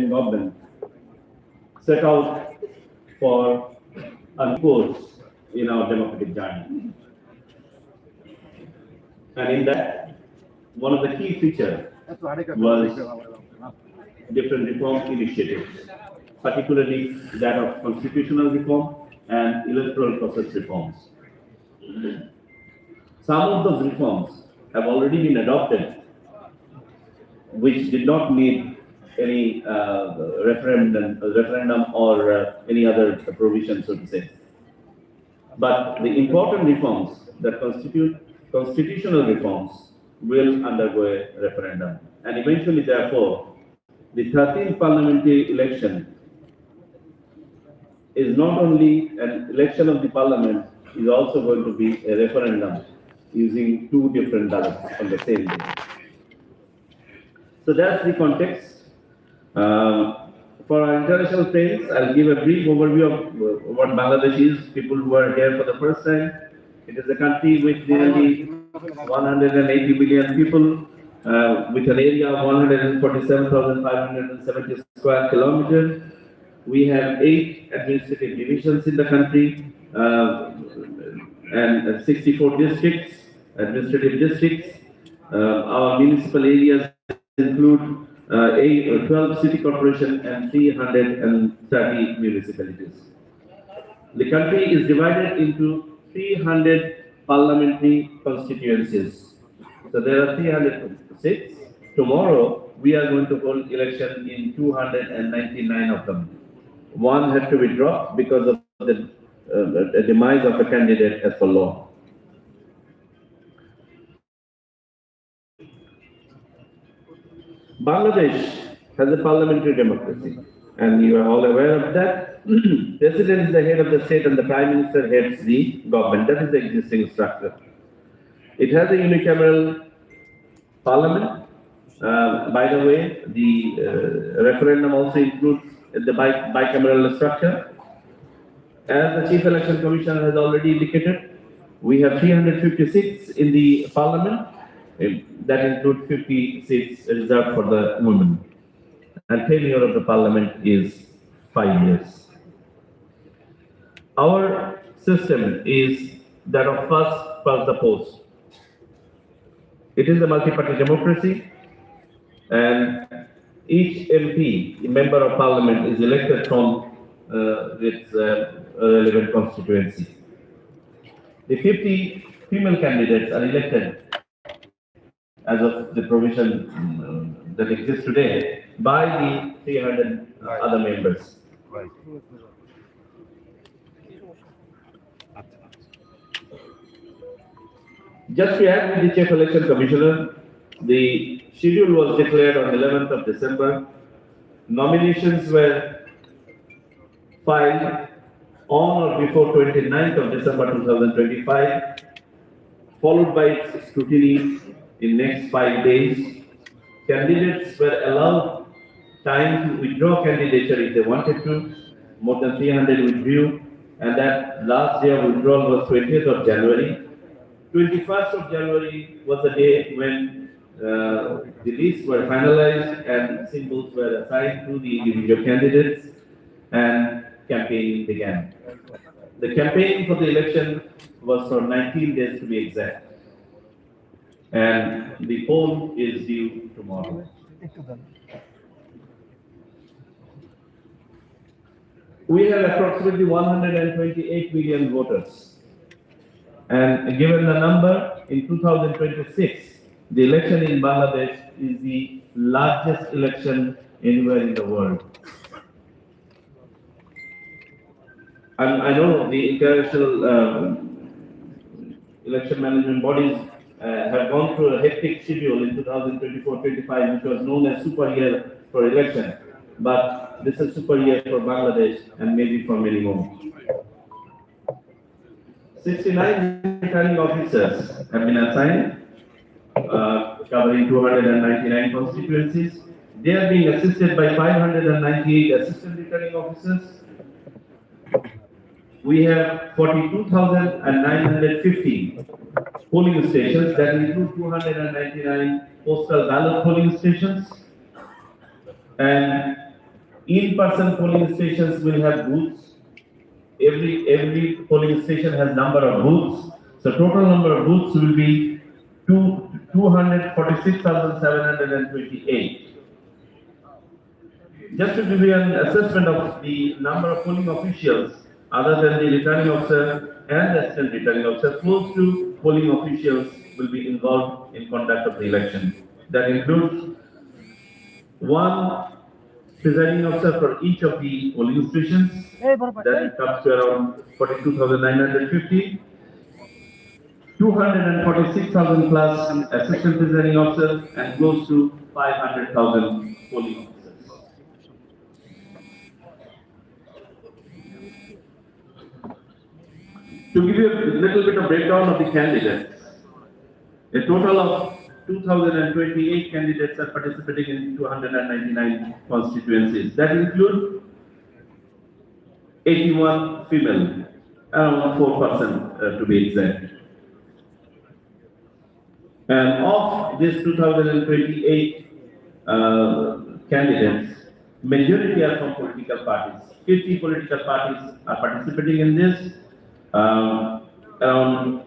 government set out for a course in our democratic journey. And in that, one of the key features was different reform initiatives, particularly that of constitutional reform and electoral process reforms. Some of those reforms have already been adopted, which did not need any referendum or any other provision, so to say. But the important reforms that constitute constitutional reforms will undergo a referendum. And eventually, therefore, the 13th parliamentary election is not only an election of the parliament, is also going to be a referendum using two different ballots on the same day. So that's the context. For our international friends, I'll give a brief overview of what Bangladesh is. People who are here for the first time, it is a country with nearly 180 million people, with an area of 147,570 square kilometers. We have 8 administrative divisions in the country and 64 districts, administrative districts. Our municipal areas include 12 city corporations and 330 municipalities. The country is divided into 300 parliamentary constituencies. So there are 306. Tomorrow, we are going to hold election in 299 of them. One had to be dropped because of the demise of a candidate as per law. Bangladesh has a parliamentary democracy, and you are all aware of that. President is the head of the state and the Prime Minister heads the government. That is the existing structure. It has a unicameral parliament. By the way, the referendum also includes the bicameral structure. As the Chief Election Commissioner has already indicated, we have 350 seats in the parliament. That includes 50 seats reserved for the women. And tenure of the parliament is 5 years. Our system is that of first past the post. It is a multi-party democracy, and each MP, member of parliament, is elected from its relevant constituency. The 50 female candidates are elected as of the provision that exists today by the 300 other members. Right. Just to add with the Chief Election Commissioner, the schedule was declared on 11th of December. Nominations were filed on or before 29th of December 2025, followed by its scrutiny in next 5 days. Candidates were allowed time to withdraw candidature if they wanted to. More than 300 withdrew, and that last day of withdrawal was 20th of January. 21st of January was the day when the lists were finalized and symbols were assigned to the individual candidates, and campaigning began. The campaign for the election was for 19 days to be exact, and the poll is due tomorrow. We have approximately 128 million voters. And given the number, in 2026, the election in Bangladesh is the largest election anywhere in the world. And I know the international election management bodies have gone through a hectic schedule in 2024-25, which was known as super year for election. But this is super year for Bangladesh and maybe for many more. 69 returning officers have been assigned, covering 299 constituencies. They are being assisted by 598 assistant returning officers. We have 42,950 polling stations, that include 299 postal ballot polling stations, and In-person polling stations will have booths. Every polling station has number of booths. So total number of booths will be 246,728. Just to give you an assessment of the number of polling officials, other than the returning officer and the assistant returning officer, close to polling officials will be involved in conduct of the election. That includes one presiding officer for each of the polling stations. That comes to around 42,950. 246,000 plus assistant presiding officers and close to 500,000 polling officers. To give you a little bit of breakdown of the candidates, a total of 2,028 candidates are participating in 299 constituencies. That include 81 female, around 4% to be exact. And of these 2,028 candidates, majority are from political parties. 50 political parties are participating in this. Around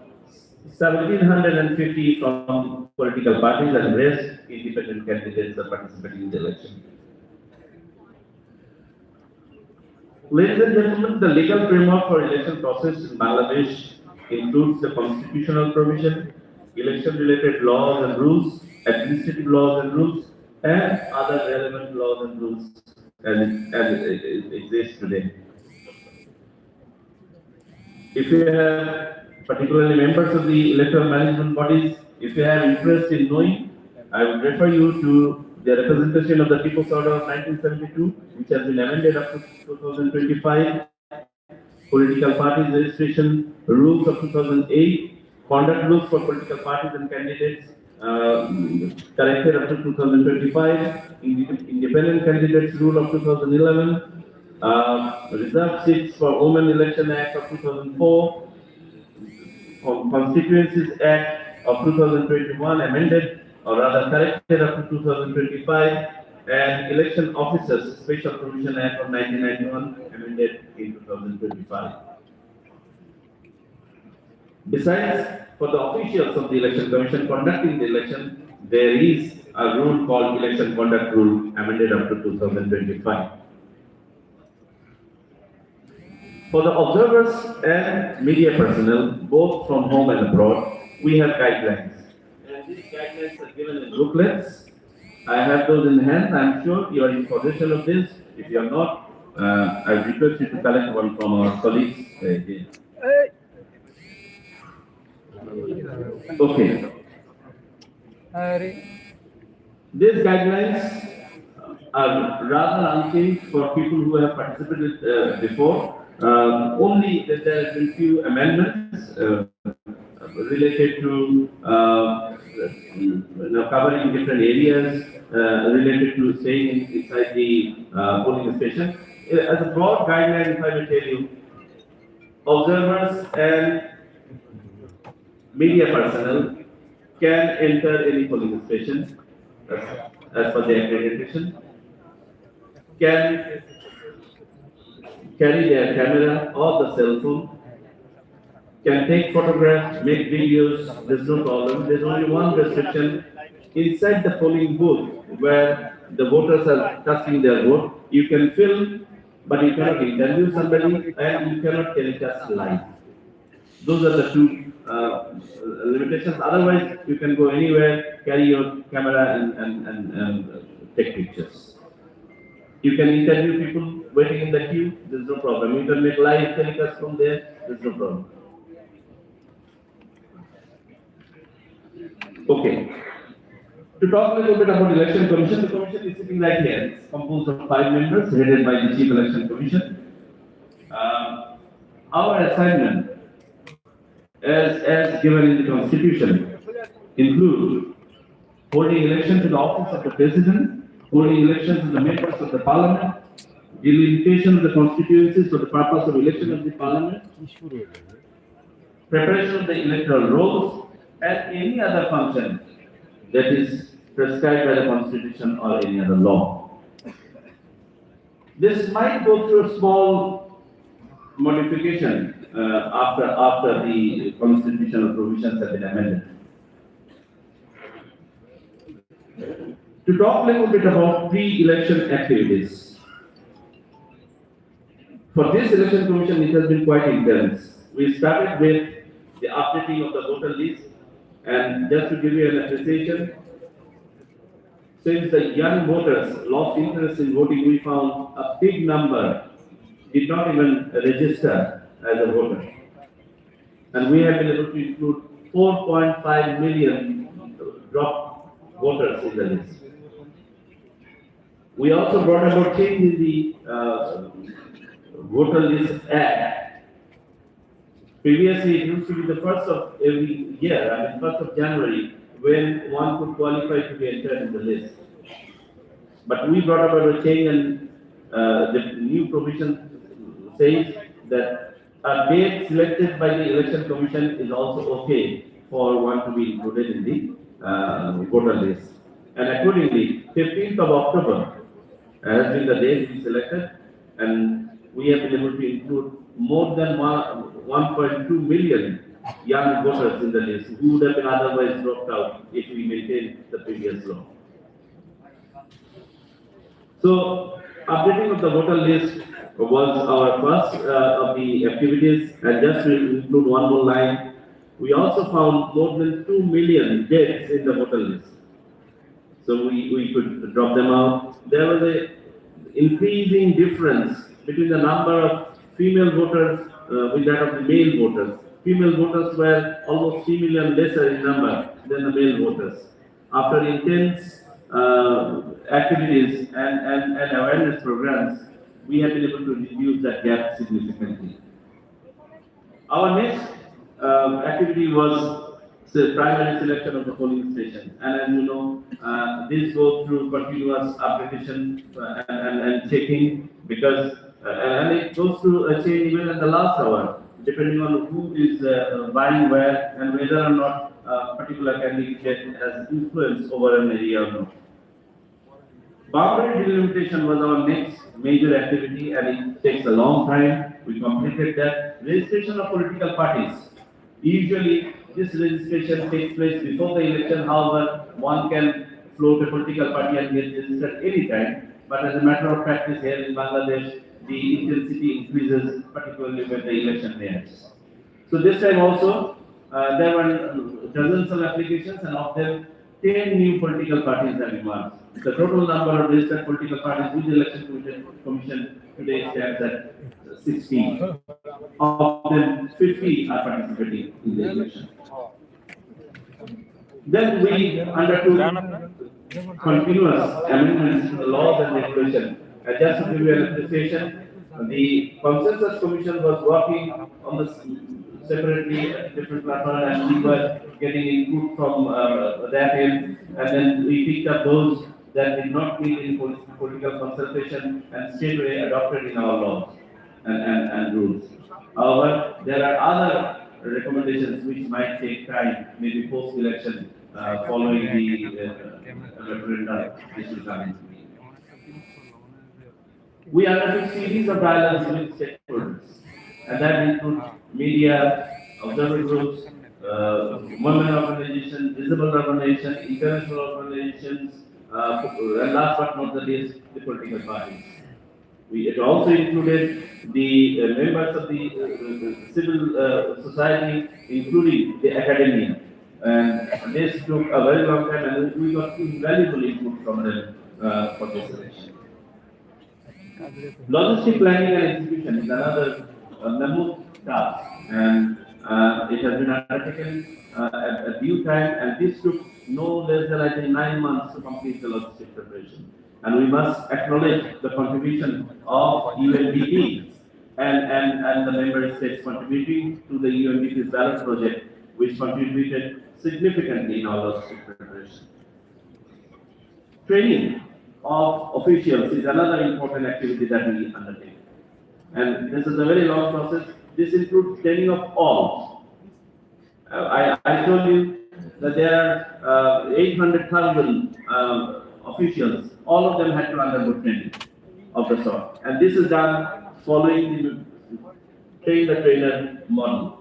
1,750 from political parties and rest independent candidates are participating in the election. Ladies and gentlemen, the legal framework for election process in Bangladesh includes the constitutional provision, election-related laws and rules, administrative laws and rules, and other relevant laws and rules as it exists today. If you have, particularly members of the electoral management bodies, if you have interest in knowing, I would refer you to the representation of the People's Order of 1972, which has been amended up to 2025, political parties registration rules of 2008, conduct rules for political parties and candidates corrected up to 2025, independent candidates rule of 2011, reserved seats for Women Election Act of 2004, Constituencies Act of 2021 amended or rather corrected up to 2025, and Election Officers Special Provision Act of 1991 amended in 2025. Besides, for the officials of the Election Commission conducting the election, there is a rule called Election Conduct Rule amended up to 2025. For the observers and media personnel, both from home and abroad, we have guidelines. And these guidelines are given in booklets. I have those in hand. I'm sure you are in possession of this. If you are not, I request you to collect one from our colleagues here. Okay. These guidelines are rather unchanged for people who have participated before. Only that there have been few amendments related to covering different areas related to staying inside the polling station. As a broad guideline, if I may tell you, observers and media personnel can enter any polling station as per the accreditation, can carry their camera or the cell phone, can take photographs, make videos, there's no problem. There's only one restriction. Inside the polling booth where the voters are casting their vote, you can film, but you cannot interview somebody and you cannot telecast live. Those are the two limitations. Otherwise, you can go anywhere, carry your camera and take pictures. You can interview people waiting in the queue, there's no problem. You can make live telecast from there, there's no problem. Okay. To talk a little bit about Election Commission, the Commission is sitting right here. It's composed of 5 members, headed by the Chief Election Commission. Our assignment, as given in the Constitution, include holding election to the office of the President, holding elections to the members of the Parliament, delimitation of the constituencies for the purpose of election of the Parliament, preparation of the electoral rolls, and any other function that is prescribed by the Constitution or any other law. This might go through a small modification after the constitutional provisions have been amended. To talk a little bit about pre-election activities. For this election commission, it has been quite intense. We started with the updating of the voter list, and just to give you an appreciation, since the young voters lost interest in voting, we found a big number did not even register as a voter. And we have been able to include 4.5 million drop voters in the list. We also brought about change in the voter list act. Previously, it used to be the first of every year, I mean, 1st of January, when one could qualify to be entered in the list. But we brought about a change, and the new provision says that a date selected by the election commission is also okay for one to be included in the voter list. And accordingly, 15th of October has been the date we selected, and we have been able to include more than 1.2 million young voters in the list who would have been otherwise dropped out if we maintained the previous law. So, updating of the voter list was our first of the activities, and just to include one more line, we also found more than 2 million deaths in the voter list. So we could drop them out. There was a increasing difference between the number of female voters with that of the male voters. Female voters were almost 3 million lesser in number than the male voters. After intense activities and awareness programs, we have been able to reduce that gap significantly. Our next activity was the primary selection of the polling station, and as you know, this goes through continuous updatation and checking, because and it goes through a change even at the last hour, depending on who is buying where and whether or not a particular candidate has influence over an area or not. Boundary delimitation was our next major activity, and it takes a long time. We completed that. Registration of political parties. Usually, this registration takes place before the election. However, one can float a political party and get registered anytime. But as a matter of practice here in Bangladesh, the intensity increases, particularly when the election nears. So this time also, there were dozens of applications, and of them, 10 new political parties have emerged. The total number of registered political parties with the Election Commission today stands at 16. Of them, 50 are participating in the election. Then we undertook continuous amendments to the laws and regulations. Just to give you an appreciation, the Consensus Commission was working on this separately at different platforms, and we were getting input from that end, and then we picked up those that did not need any political consultation and straight away adopted in our laws and rules. However, there are other recommendations which might take time, maybe post-election, following the referendum which will come into being. We undertook series of dialogues with stakeholders, and that includes media, observer groups, women organizations, disabled organizations, international organizations, and last but not the least, the political parties. It also included the members of the civil society, including the academia. And this took a very long time, and we got invaluable input from them for this election. Logistic planning and execution is another mammoth task, and it has been undertaken at due time, and this took no less than, I think, 9 months to complete the logistic preparation. And we must acknowledge the contribution of UNDP and the member states contributing to the UNDP's ballot project, which contributed significantly in our logistic preparation. Training of officials is another important activity that we undertake. And this is a very long process. This includes training of all. I told you that there are 800,000 officials. All of them had to undergo training. of the sort. And this is done following the train the trainer model.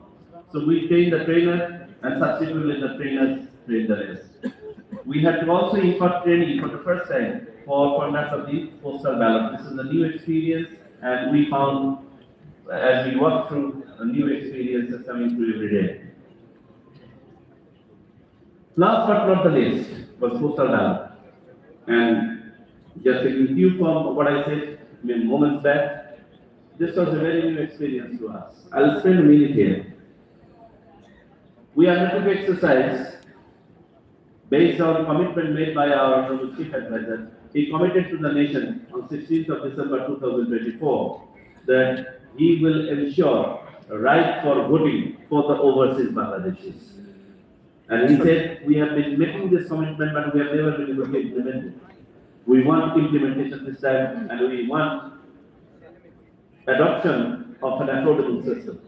So we train the trainer and subsequently the trainers train the rest. We had to also impart training for the first time for format of the postal ballot. This is a new experience, and we found as we walk through new experiences coming through every day. Last but not the least was postal ballot. And just taking cue from what I said moments back, this was a very new experience to us. I'll spend a minute here. We undertook exercise based on commitment made by our Honorable Chief Advisor. He committed to the nation on 16th of December 2024 that he will ensure a right for voting for the overseas Bangladeshis. And he said, we have been making this commitment, but we have never been able to implement it. We want implementation this time, and we want adoption of an affordable system.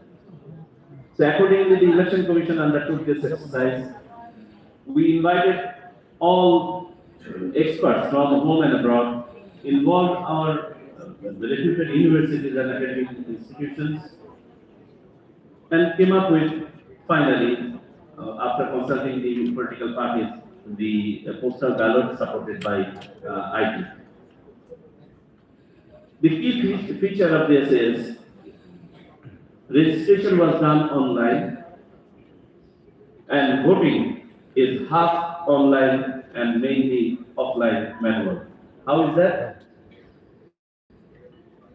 So accordingly, the Election Commission undertook this exercise. We invited all experts from home and abroad, involved our reputed universities and academic institutions, and came up with, finally, after consulting the political parties, the postal ballot supported by IT. The key feature of this is registration was done online and voting is half online and mainly offline manual. How is that?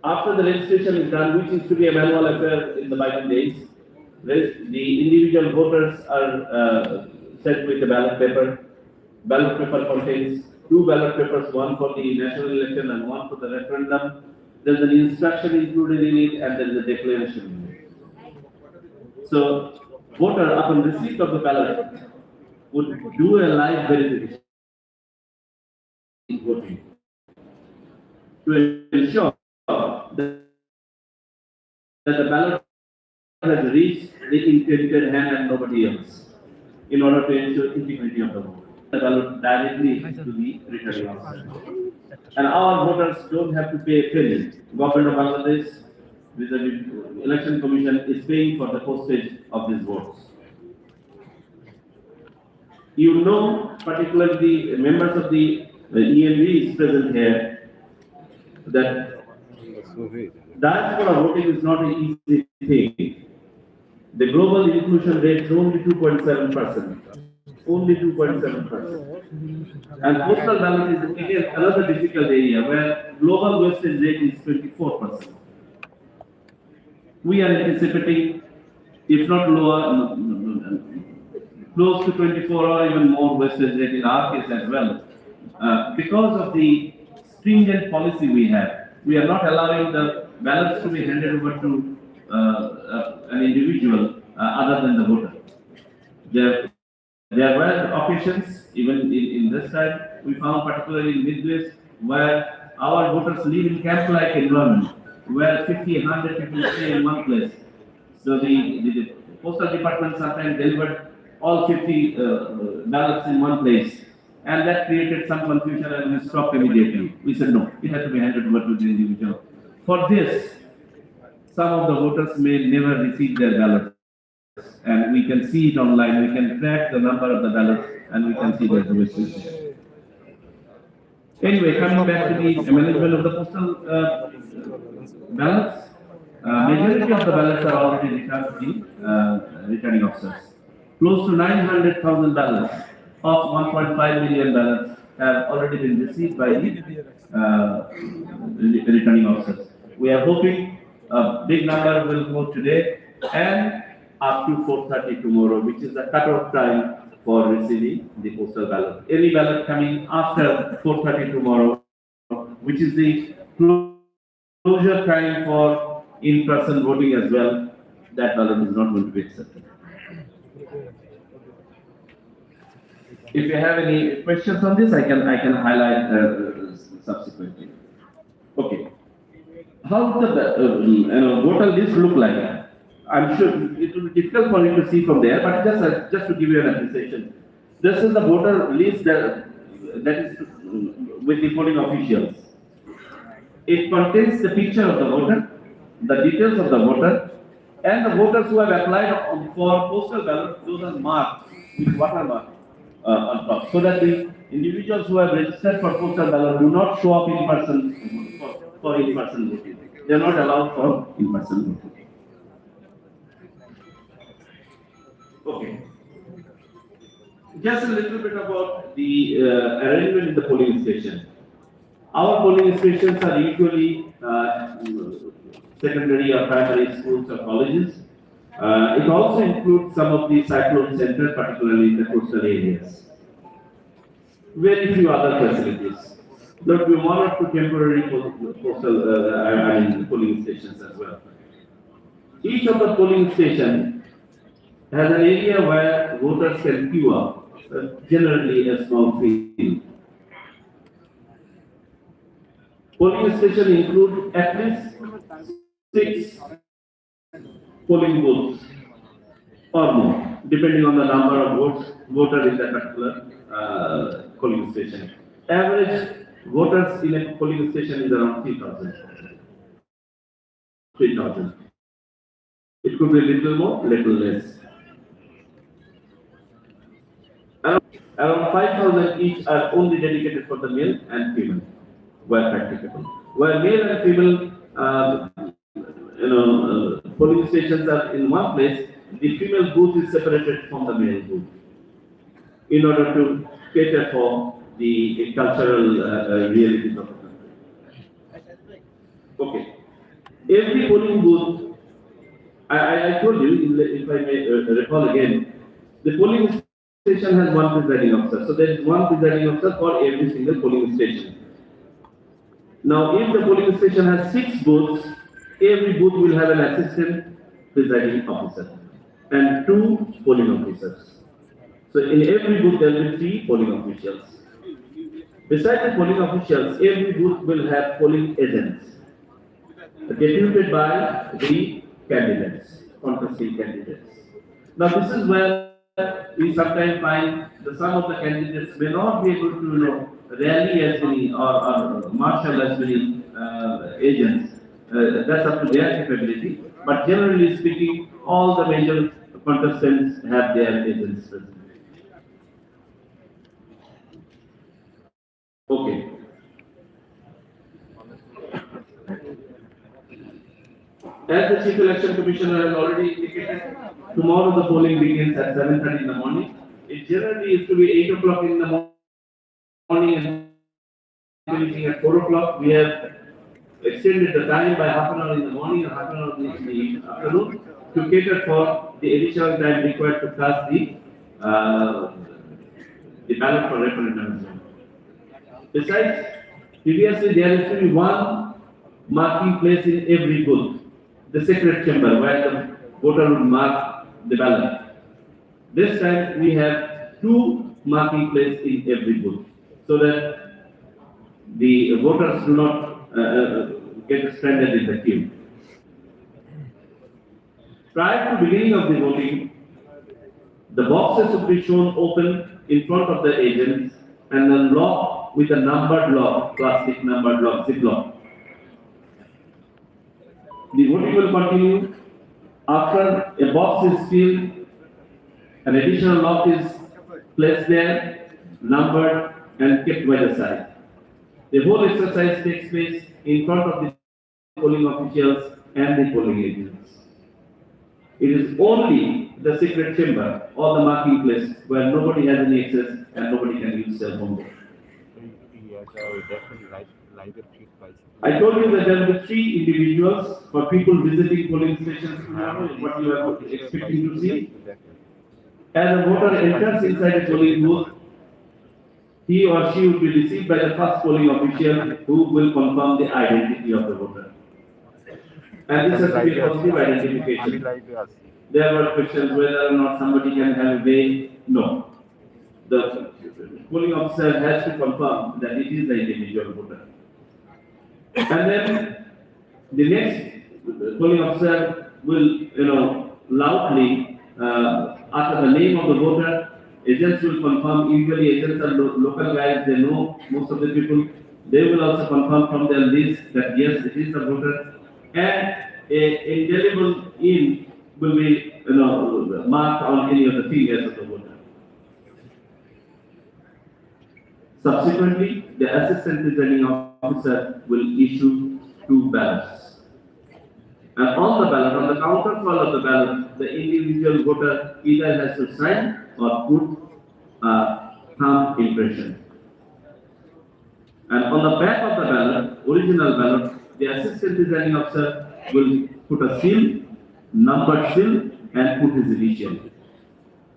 After the registration is done, which used to be a manual affair in the bygone days, the individual voters are set with the ballot paper. Ballot paper contains two ballot papers, one for the national election and one for the referendum. There's an instruction included in it and there's a declaration. So, voter upon receipt of the ballot would do a live verification in voting to ensure that the ballot has reached the intended hand and nobody else, in order to ensure integrity of the vote. The ballot directly to the returning officer. And our voters don't have to pay a penny. Government of Bangladesh, with the Election Commission, is paying for the postage of these votes. You know, particularly the members of the EMV present here, that diaspora voting is not an easy thing. The global inclusion rate is only 2.7%. Only 2.7%. And postal ballot is again another difficult area where global wastage rate is 24%. We are anticipating, if not lower, close to 24 or even more wastage rate in our case as well. Because of the stringent policy we have, we are not allowing the ballots to be handed over to an individual other than the voter. There were occasions, even in this time, we found particularly in Midwest, where our voters live in camp-like environment, where 50, 100 people stay in one place. So the postal department sometimes delivered all 50 ballots in one place, and that created some confusion, and we stopped immediately. We said no, it has to be handed over to the individual. For this, some of the voters may never receive their ballots. And we can see it online, we can track the number of the ballots, and we can see there's a wastage. Anyway, coming back to the management of the postal ballots, majority of the ballots are already returned to the returning officers. Close to 900,000 ballots of 1.5 million ballots have already been received by the returning officers. We are hoping a big number will go today and up to 4:30 tomorrow, which is the cutoff time for receiving the postal ballot. Any ballot coming after 4:30 tomorrow, which is the closure time for in-person voting as well, that ballot is not going to be accepted. If you have any questions on this, I can highlight subsequently. Okay. How the voter list look like? I'm sure it will be difficult for you to see from there, but just to give you an appreciation, this is the voter list that is with the polling officials. It contains the picture of the voter, the details of the voter, and the voters who have applied for postal ballot, those are marked with watermark on top, so that the individuals who have registered for postal ballot do not show up in person for in-person voting. They are not allowed for in-person voting. Okay. Just a little bit about the arrangement in the polling station. Our polling stations are usually secondary or primary schools or colleges. It also includes some of the cyclone centers, particularly in the coastal areas. Very few other facilities. There will be one or two temporary polling stations as well. Each of the polling stations has an area where voters can queue up, generally a small field. Polling stations include at least 6 polling booths or more, depending on the number of voters in that particular polling station. Average voters in a polling station is around 3,000. 3,000. It could be a little more, little less. Around 5,000 each are only dedicated for the male and female, where practicable. Where male and female, polling stations are in one place, the female booth is separated from the male booth, in order to cater for the cultural realities of the country. Okay. Every polling booth, I told you, if I may recall again, the polling station has one presiding officer. So there is one presiding officer for every single polling station. Now, if the polling station has 6 booths, every booth will have an assistant presiding officer and 2 polling officers. So in every booth there will be 3 polling officials. Besides the polling officials, every booth will have polling agents deputed by the candidates, contesting candidates. Now this is where we sometimes find that some of the candidates may not be able to rally as many or marshal as many agents. That's up to their capability. But generally speaking, all the major contestants have their agents present. Okay. As the Chief Election Commissioner has already indicated, tomorrow the polling begins at 7:30 in the morning. It generally used to be 8 o'clock in the morning and finishing at 4 o'clock. We have extended the time by half an hour in the morning and half an hour in the afternoon to cater for the additional time required to cast the ballot for referendum. Besides, previously there used to be one marking place in every booth, the secret chamber where the voter would mark the ballot. This time we have 2 marking places in every booth, so that the voters do not get stranded in the queue. Prior to beginning of the voting, the boxes would be shown open in front of the agents and then locked with a numbered lock, plastic numbered lock, ziplock. The voting will continue. After a box is filled, an additional lock is placed there, numbered and kept by the side. The whole exercise takes place in front of the polling officials and the polling agents. It is only the secret chamber or the marking place where nobody has any access and nobody can use cell phone. I told you that there will be 3 individuals for people visiting polling stations tomorrow, what you are expecting to see. As a voter enters inside a polling booth, he or she will be received by the first polling official who will confirm the identity of the voter. And this has to be a positive identification. There were questions whether or not somebody can have a way. No. The polling officer has to confirm that it is the individual voter. And then the next polling officer will, loudly utter the name of the voter. Agents will confirm. Usually agents are local guys, they know most of the people. They will also confirm from their list that yes, it is the voter, and a indelible in will be marked on any of the fingers of the voter. Subsequently, the assistant returning officer will issue two ballots. And on the ballot, on the counterfoil of the ballot, the individual voter either has to sign or put a thumb impression. And on the back of the ballot, original ballot, the assistant returning officer will put a seal, numbered seal, and put his initial.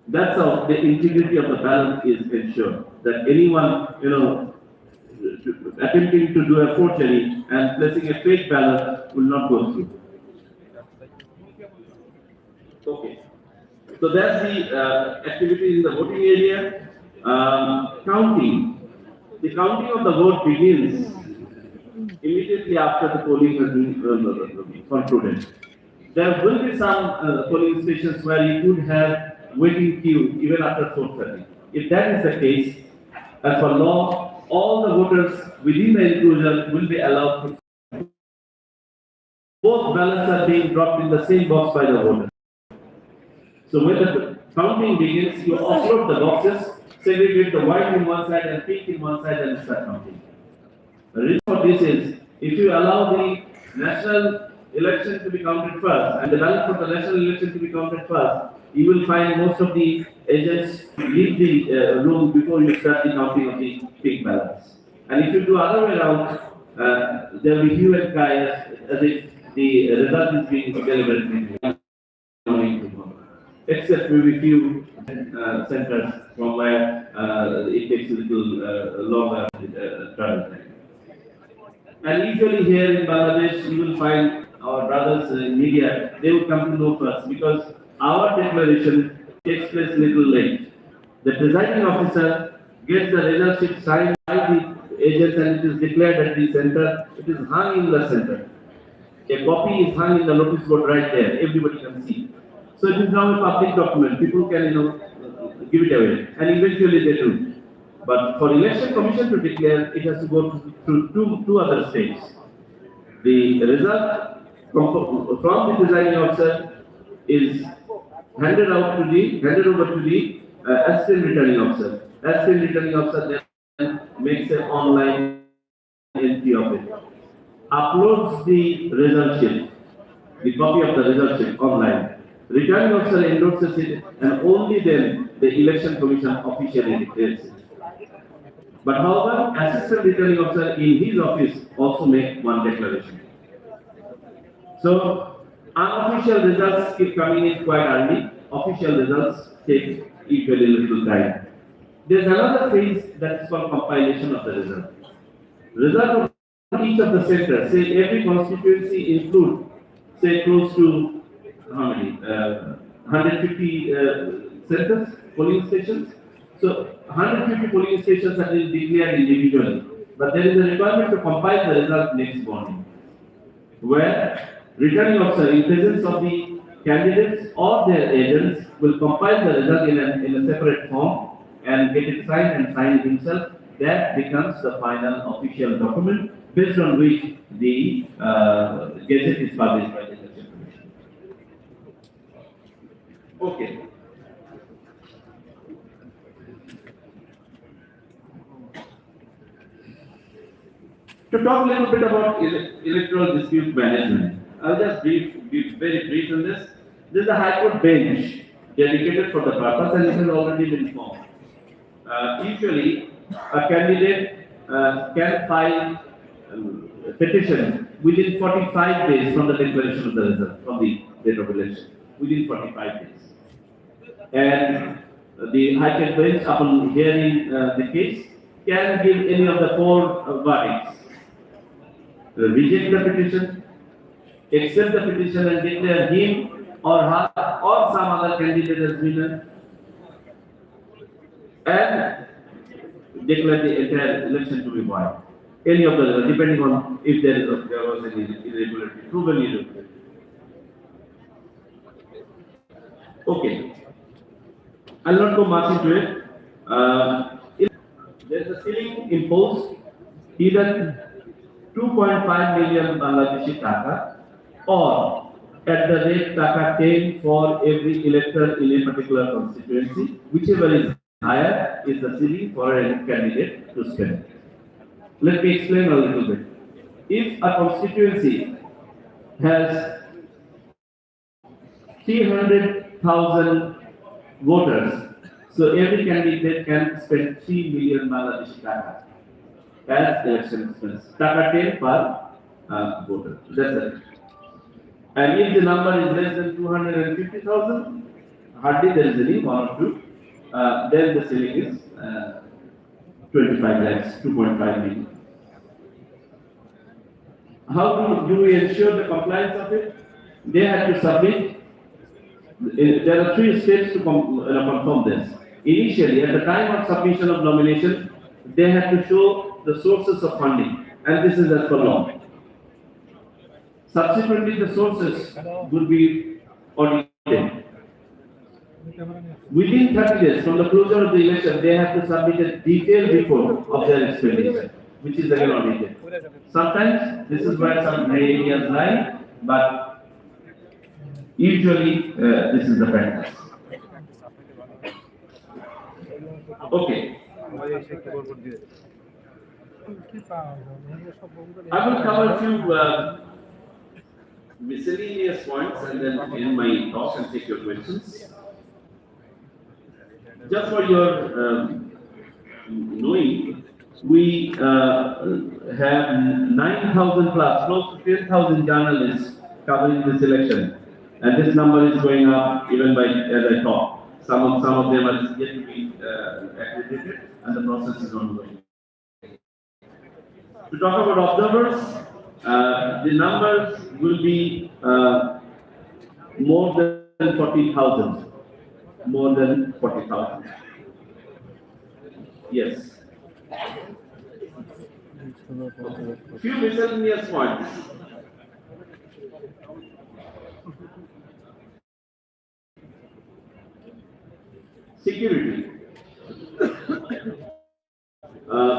That's how the integrity of the ballot is ensured. That anyone, attempting to do a forgery and placing a fake ballot will not go through. Okay. So that's the activity in the voting area. Counting. The counting of the vote begins immediately after the polling has been concluded. There will be some polling stations where you could have waiting queue even after 4:30. If that is the case, as per law, all the voters within the enclosure will be allowed to. Both ballots are being dropped in the same box by the voter. So when the counting begins, you offload the boxes, segregate the white in one side and pink in one side, and start counting. The reason for this is, if you allow the national election to be counted first and the ballot for the national election to be counted first, you will find most of the agents leave the room before you start the counting of the pink ballots. And if you do other way around, there will be hue and cry as if the result is being delivered. Except maybe few centers from where it takes a little longer travel time. And usually here in Bangladesh, you will find our brothers in media, they will come to know first because our declaration takes place a little late. The presiding officer gets the result sheet signed by the agents and it is declared at the center. It is hung in the center. A copy is hung in the notice board right there. Everybody can see. So it is now a public document. People can, give it away, and eventually they do. But for election commission to declare, it has to go through two other stages. The result from the presiding officer is handed over to the assistant returning officer. Assistant returning officer then makes an online entry of it, uploads the result sheet, the copy of the result sheet online. Returning officer endorses it, and only then the election commission officially declares it. But however, assistant returning officer in his office also makes one declaration. So unofficial results keep coming in quite early. Official results take equally a little time. There's another phase that is called compilation of the result. Result of each of the centers, say every constituency includes, say close to how many? 150 centers, polling stations. So 150 polling stations have been declared individually, but there is a requirement to compile the result next morning, where returning officer in presence of the candidates or their agents will compile the result in a separate form and get it signed and sign it himself. That becomes the final official document based on which the gazette is published by the Election Commission. Okay. To talk a little bit about electoral dispute management, I'll just be very brief on this. This is a High Court bench dedicated for the purpose, and it has already been formed. Usually, a candidate can file a petition within 45 days from the declaration of the result, from the date of election, within 45 days. And the High Court bench, upon hearing the case, can give any of the four verdicts. Reject the petition, accept the petition and declare him or her or some other candidate as winner, and declare the entire election to be void. Any of the, depending on if there was any irregularity, proven irregularity. Okay. I'll not go much into it. There is a ceiling imposed either 2.5 million Bangladeshi taka or at the rate taka 10 for every elector in a particular constituency, whichever is higher is the ceiling for a candidate to spend. Let me explain a little bit. If a constituency has 300,000 voters, so every candidate can spend 3 million Bangladeshi taka as election expense. Taka 10 per voter. That's it. And if the number is less than 250,000, hardly there is any one or two, then the ceiling is 25 lakhs, 2.5 million. How do we ensure the compliance of it? They have to submit. There are three steps to confirm this. Initially, at the time of submission of nomination, they have to show the sources of funding, and this is as per law. Subsequently, the sources would be audited. Within 30 days from the closure of the election, they have to submit a detailed report of their expenditure, which is again audited. Sometimes this is where some gray areas lie, but usually this is the practice. Okay. I will cover a few miscellaneous points and then end my talk and take your questions. Just for your knowing, we have 9,000 plus, close to 10,000 journalists covering this election, and this number is going up even by as I talk. Some of them are yet to be accredited, and the process is ongoing. To talk about observers, the numbers will be more than 40,000. More than 40,000. Yes. Few miscellaneous points. Security.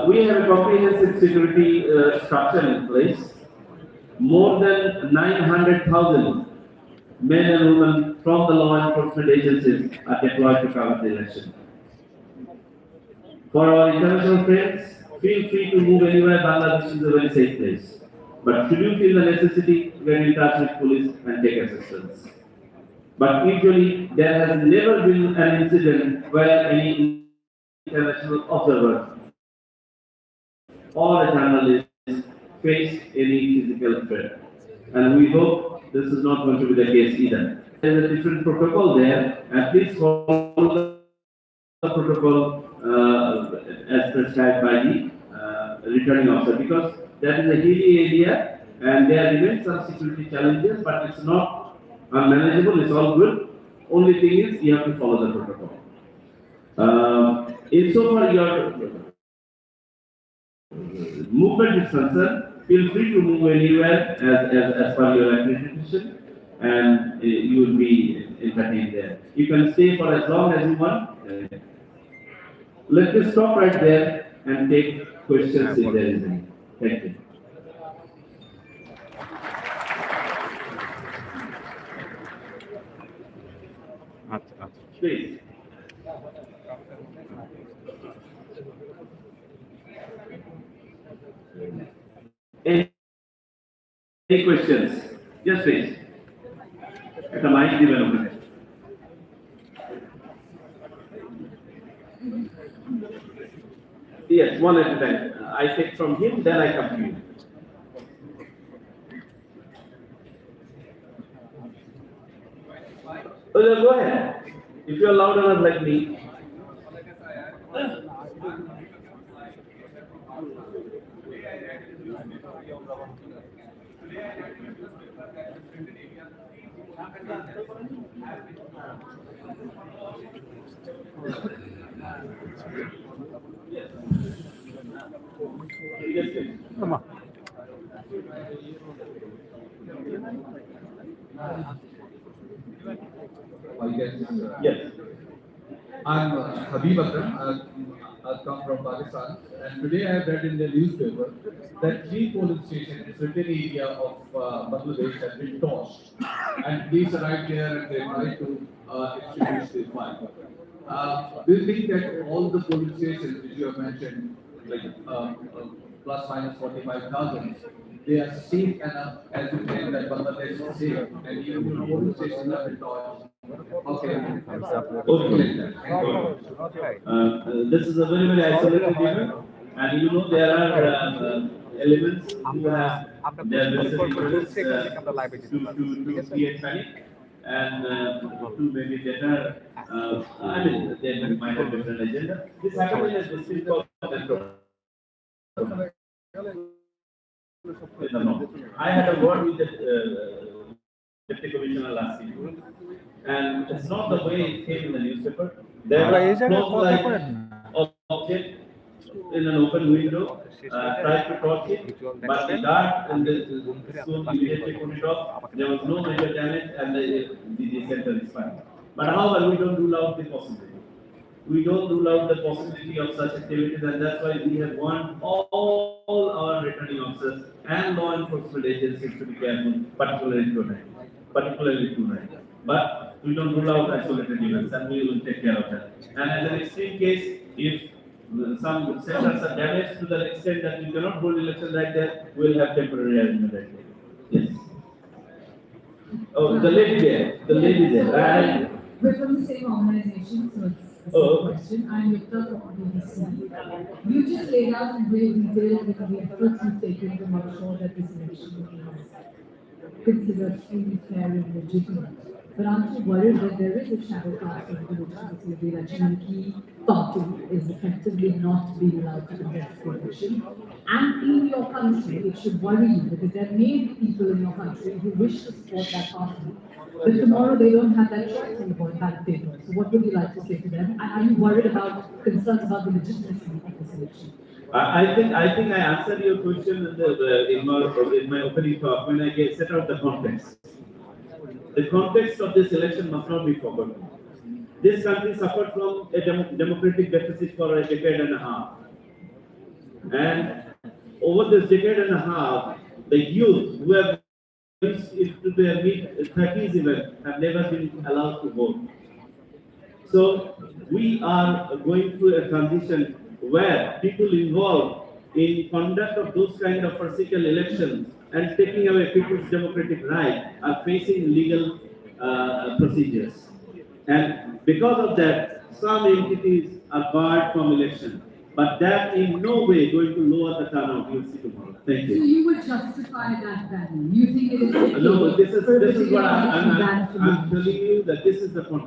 We have a comprehensive security structure in place. More than 900,000 men and women from the law enforcement agencies are deployed to cover the election. For our international friends, feel free to move anywhere. Bangladesh is a very safe place. But should you feel the necessity, get in touch with police and take assistance. But usually, there has never been an incident where any international observer or a journalist faced any physical threat. And we hope this is not going to be the case either. There is a different protocol there, and please follow the protocol as prescribed by the returning officer, because that is a hilly area and there remain some security challenges, but it's not unmanageable, it's all good. Only thing is you have to follow the protocol. Insofar your movement is concerned, feel free to move anywhere as per your accreditation, and you will be entertained there. You can stay for as long as you want. Let me stop right there and take questions if there is any. Thank you. Please. Any questions? Yes, please. At the mic development. Yes, one at a time. I take from him, then I come to you. Oh, go ahead. If you are loud enough like me. Come on. I guess. Yes. I'm Habib Akram. come from Pakistan, and today I have read in the newspaper that 3 polling stations in certain area of Bangladesh have been torched, and police arrived there and they tried to extinguish the fire. Do you think that all the polling stations which you have mentioned, like plus minus 45,000, they are safe enough as you claim that Bangladesh is safe, and even your polling stations have been torched? Okay. Okay. This is a very isolated area, and you know there are elements who have their vested interests to create panic and to maybe better. I mean, they might have different agenda. This happened in a district called Metro. I had a word with the deputy commissioner last week, and it's not the way it came in the newspaper. There was cloth-like object in an open window, tried to torch it, but the guard and the school immediately put it off. There was no major damage, and the center is fine. But however, we don't rule out the possibility. We don't rule out the possibility of such activities, and that's why we have warned all our returning officers and law enforcement agencies to be careful, particularly tonight. But we don't rule out isolated events, and we will take care of that. And as an extreme case, if some centers are damaged to the extent that we cannot hold elections right there, we will have temporary arrangement right there. Yes. Oh, the lady there. Right. We're from the same organization, so it's the same question. I'm Victor from BBC. You just laid out in great detail the efforts you've taken to make sure that this election is considered freely, fair, and legitimate. But aren't you worried that there is a shadow cast of the election and key party is effectively not being allowed to contest the election? And in your country, it should worry you because there may be people in your country who wish to support that party, but tomorrow they don't have that choice on the ballot paper. So what would you like to say to them? And are you worried about concerns about the legitimacy of this election? I think I answered your question in my opening talk when I set out the context. The context of this election must not be forgotten. This country suffered from a democratic deficit for a decade and a half. And over this decade and a half, the youth who have reached into their mid-30s even have never been allowed to vote. So we are going through a transition where people involved in conduct of those kind of physical elections and taking away people's democratic right are facing legal procedures. And because of that, some entities are barred from election. But that in no way going to lower the turnout. You'll see tomorrow. Thank you. So you would justify that ban? You think it is okay? No, this is what I'm telling you that this is the context.